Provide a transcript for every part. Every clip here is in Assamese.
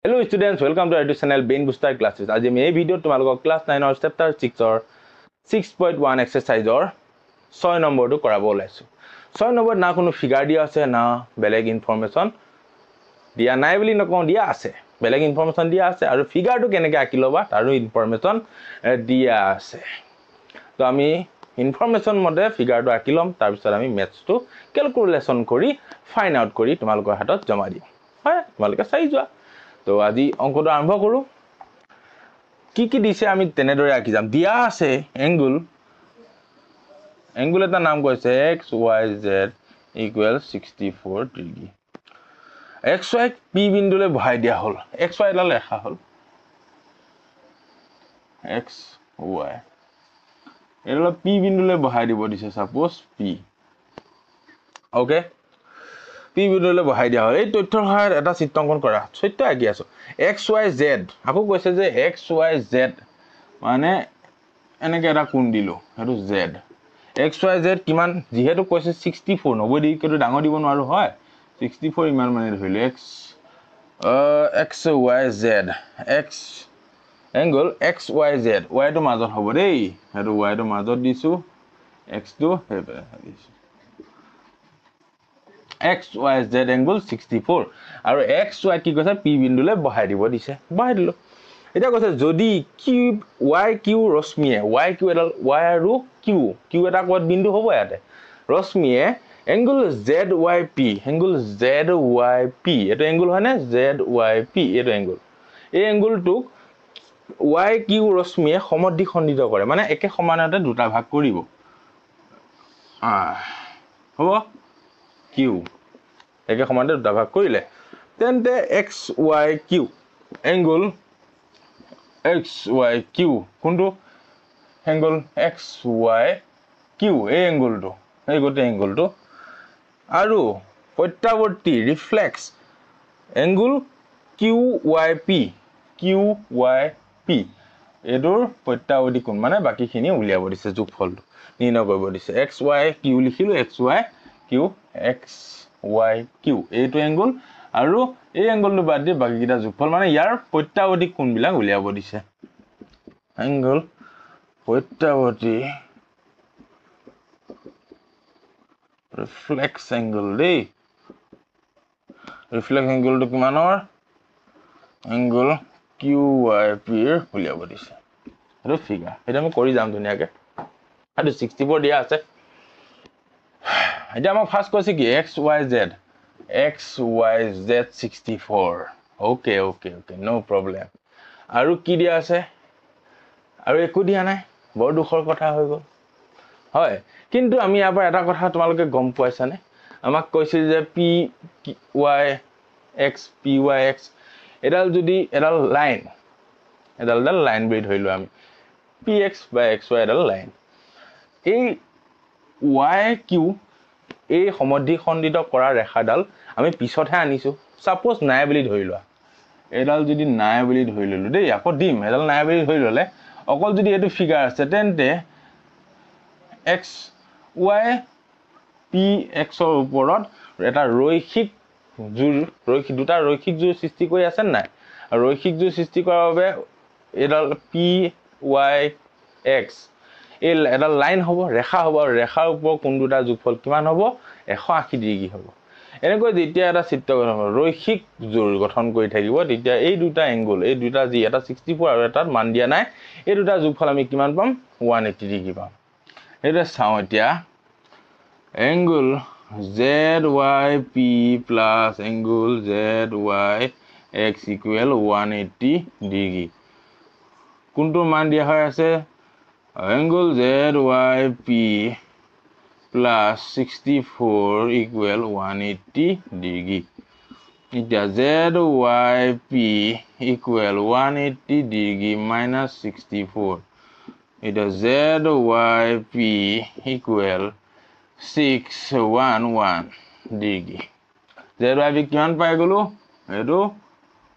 Hello students, welcome to our channel Brain Booster Classes. आज मैं ये वीडियो तुम्हारे क्लास 9 और चैप्टर 6 और 6.1 एक्सरसाइज और 6 नंबर तो कराबो ओलाइছো 6 नंबर ना कोनो फिगार दिया আছে না বেলেগ ইনফরমেশন দিয়া নাই বুলি নকও দিয়া আছে বেলেগ ইনফরমেশন দিয়া আছে আৰু ফিগাৰটো কেনেকৈ আঁকি লবা তাৰো ইনফৰমেশন দিয়া আছে তো আমি ইনফৰমেশন মতে ফিগাৰটো আঁকি লম তাৰ পিছত আমি ম্যাথছটো ক্যালকুলেশন কৰি ফাইন্ড আউট কৰি তোমালোকৰ হাতত জমা দিম হয় তোমালোকে চাই যোৱা তো আজি অঙ্কটো আৰম্ভ কৰো কি দিছে আমি তেনেদৰে আঁকি যাম দিয়া আছে এংগল এটা নাম কৈছে x y z = 64 degree x y p বিন্দুলে বহাই দিয়া হল x y ডাল লেখা হল x y এডাল p বিন্দুলে বহাই দিব দিছে সাপোজ p ওকে p বিন্দুলে বহাই দিয়া হল এই তথ্যৰ সহায়ত এটা চিত্ৰাঙ্কন কৰা সত্য আঁকি আছো x y z আকৌ কৈছে যে x y z মানে এনেকে এটা কোণ দিলো হেতু z x y z কিমান যেহেতু কৈছে 64 90 ডিগ্ৰী কেটো ডাঙৰ দিব নোৱাৰো হয় 64 ইমান মানে ধৰিলো x y z x angle x y z y to মাজত হ'ব দেই হেতু y to মাজত দিছো x to হেবে দিছো x y z angle 64 আৰু x y কি কৈছে p বিন্দুলে বহাই দিব দিছে বহাই দিলো এটা কৈছে যদি q y q ৰশ্মিয়ে y q এডাল y আৰু q এটা কোত বিন্দু হ'ব ইয়াতে ৰশ্মিয়ে angle z y p angle z y p এটো angle হয় না z y p এটো angle এই angle টো y q ৰশ্মিয়ে সমদ্বিখণ্ডিত কৰে মানে একে সমানতে দুটা ভাগ কৰিব হ'ব q একে সমানতে দুটা ভাগ কৰিলে তেন্তে x y q angle x y q কোনটো angle x y q এই angle-টো এই গোটে angle-টো আৰু প্ৰত্যাৱৰ্তী reflex angle q y p এটোৰ প্ৰত্যাৱৰ্তী কোণ মানে বাকিখিনি উলিয়াব দিছে যোগফলটো নিৰ্ণয় কৰিব দিছে x y q লিখিলো x y q x y q এইটো angle আৰু এই angle-টো বাদ দি বাকিটা যোগফল মানে ইয়াৰ প্ৰত্যাৱৰ্তী কোণবিলাক উলিয়াব দিছে angle প্ৰত্যাৱৰ্তী reflex angle দেই reflex angle টো কিমানৰ angle QYP উলিয়াব দিছে আৰু ফিগাৰ এটা আমি কৰি যাম ধুনিয়াকে আৰু 64 দিয়া আছে এতিয়া আমাক ফাৰ্স্ট কৈছে কি XYZ 64 ওকে নো প্ৰবলেম আৰু কি দিয়া আছে আৰু একো দিয়া নাই বৰ দুখৰ কথা হৈ গল হয় কিন্তু আমি ইয়াৰ পৰা এটা কথা তোমালোকে গম পাইছানে আমাক কৈছিল যে PYX এডাল যদি এডাল লাইন বুলি ধৰিলো আমি PX বা XY এডাল লাইন এই YQ এই সমদ্বিখণ্ডিত কৰা ৰেখাডাল আমি পিছতহে আনিছো সাপোজ নাই বুলি ধৰিলো এডাল যদি নাই বুলি ধৰি ললো দেই আকৌ দিম এডাল নাই বুলি ধৰি ললে অকল যদি এটো ফিগাৰ আছে তেন্তে x y p x ৰ ওপৰত এটা ৰৈখিক দুটা ৰৈখিক জোৰ সৃষ্টি কৰি আছে নাই ৰৈখিক জোৰ সৃষ্টি কৰাৰ বাবে এডাল p y x এই এডাল লাইন হ'ব ৰেখা হ'ব আৰু ৰেখাৰ ওপৰত কোন দুটা যোগফল কিমান হ'ব 180 ডিগ্ৰী হ'ব এনেকৈ যেতিয়া এটা চিত্ৰ গঠন হ'ব ৰৈখিক জোৰ গঠন কৰি থাকিব তেতিয়া এই দুটা এংগল এই দুটা যি এটা 64 আৰু এটা মান দিয়া নাই এই দুটা যোগফল আমি কিমান পাম 180 ডিগ্ৰী পাম এটা চাও এতিয়া angle ZYP plus angle ZYX equal 180 degree কোনটো মান দিয়া হৈ আছে angle ZYP plus 64 equal 180 degree এতিয়া ZYP equal 180 ডিগ্ৰী minus 64 এটা ZYP equal 611 ডিগ্ৰী ZYP কিমান পাই গলো এটো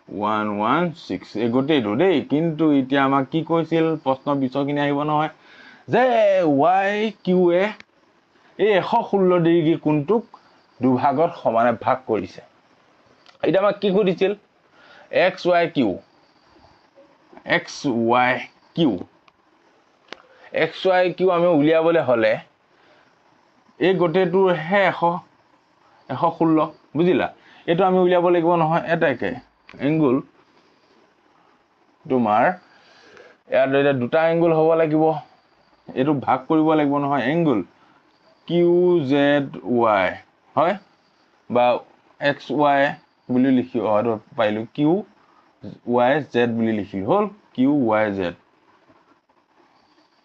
116 এগোটেটো দেই কিন্তু এতিয়া আমাক কি কৈছিল প্ৰশ্ন বিচকিনি আহিব নহয় যে YQ এ এই 116 ডিগ্ৰী কোণটোক দুভাগত সমানে ভাগ কৰিছে এটা আমাক কি কৰিছিল xyq xyq আমি উলিয়াবলে হলে এই গোটেটোৰ হে 116 বুজিলা এটো আমি উলিয়াব লাগিব নহয় এটাকে এংগল তোমাৰ ইয়াৰ দুটা এংগল হ'ব লাগিব এটো ভাগ কৰিব লাগিব নহয় এংগল QZY হয় বা XY বুলি লিখি আৰু পাইলো QYZ বুলি লিখিলো হল QYZ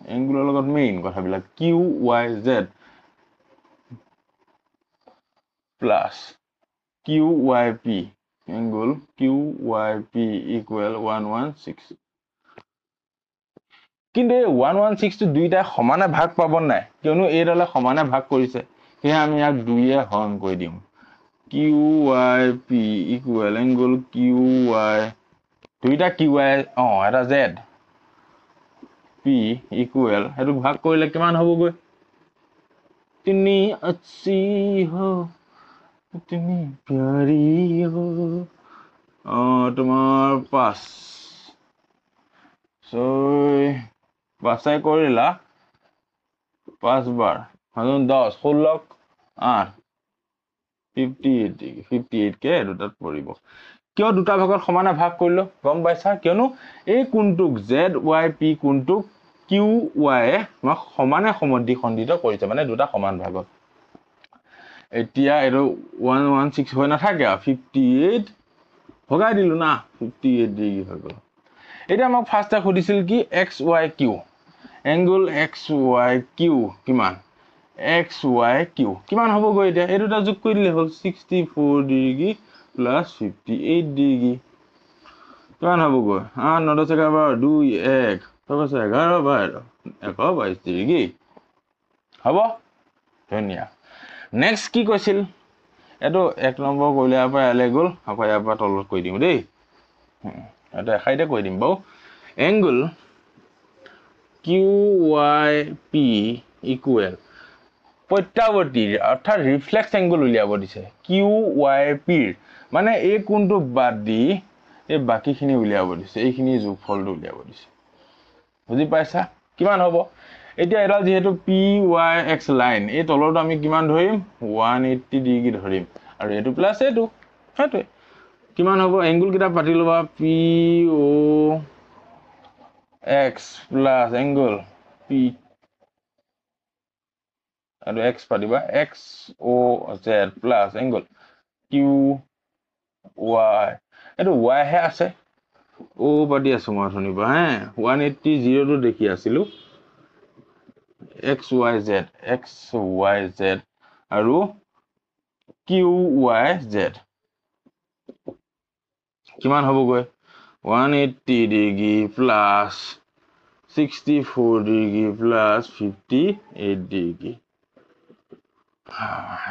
এংগুলৰ লগত মেইন কথাবিলাক QYZ plus QYP angle QYP equal 116 কিন্তু 116 টো দুইটা সমানে ভাগ পাব নাই কিয়নো এইডালে সমানে ভাগ কৰিছে হে আমি ইয়াক দুইয়ে হৰণ কৰি দিম QYP equal angle QY দুইটা QY এটা Z P equal হেতু ভাগ কৰিলে কিমান হ'বগৈ 380 हो इतनी प्यारी हो তোমাৰ 5 so 5 কৰিলা 5 বাৰ 10 16 8 58 কে দুটাত পৰিব কিয় দুটা ভাগত সমানে ভাগ কৰিলো গম পাইছা কিয়নো এই কোণটোক ZYP কোণটোক QY সমানে সমদ্বিখণ্ডিত কৰিছে মানে দুটা সমান ভাগত এতিয়া এটো 116 হৈ নাথাকে 58 ভগাই দিলো না 58 ডিগ্ৰী হৈ গল এতিয়া মোক ফাৰ্স্ট খুদিছিল কি XYQ এংগল XYQ কিমান XYQ কিমান হ'ব গৈ এতিয়া এই দুটা যোগ কৰি দিলে হল 64 ডিগ্ৰী প্লাস 58 ডিগ্ৰী কিমান হ'ব গৈ 8 9 10 11 2 1 11 12 122 ডিগ্ৰী হ'ব ধুনীয়া নেক্সট কি কৈছিল এটো এক নম্বৰ কইলে আপা আলে গল আপা আপা তলত কই দিম দেই এটা এখাইতে কই দিম বাও এংগল QYP ইকুৱেল প্ৰত্যাৱৰ্তী অৰ্থাৎ ৰিফ্লেক্স এংগল উলিয়াব দিছে QYP মানে এই কোণটো বাদ দি এই বাকিখিনি উলিয়াব দিছে এইখিনি যোগফলটো উলিয়াব দিছে বুজি পাইছা কিমান হ'ব এতিয়া এডাল যেহেতু PYX লাইন এই তলৰটো আমি কিমান ধৰিম 180 ডিগ্ৰী ধৰিম আৰু এটো প্লাস এটো হেতু কিমান হ'ব এংগল কিটা পাতি লবা POX প্লাস এংগল P আৰু X পাতিবা XOZ প্লাস এংগল QY এটো Y হে আছে O পাতি আছো মই শুনিবা হে 180 0 টো দেখি আছিলো XYZ আৰু QYZ কিমান হ'ব গৈ 180 degree plus 64 degree plus 58 degree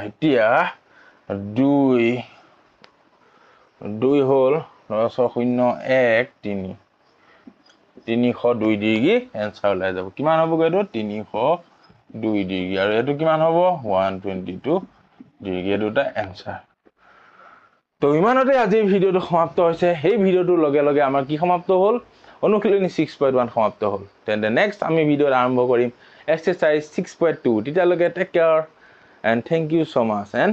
এতিয়া 2 হল 901 302 ডিগ্ৰী এনসাৰ ওলাই যাব কিমান হ'ব গৈ 302 ডিগ্ৰী আৰু এটো কিমান হ'ব 122 ডিগ্ৰী দুটা এনসাৰ তো ইমানতে আজি ভিডিওটো সমাপ্ত হৈছে এই ভিডিওটোৰ লগে লগে আমাৰ কি সমাপ্ত হ'ল অনুশীলনী 6.1 সমাপ্ত হ'ল তেন্তে নেক্সট আমি ভিডিও আৰম্ভ কৰিম এক্সাৰসাইজ 6.2 তেতিয়ালৈকে take care and thank you so much and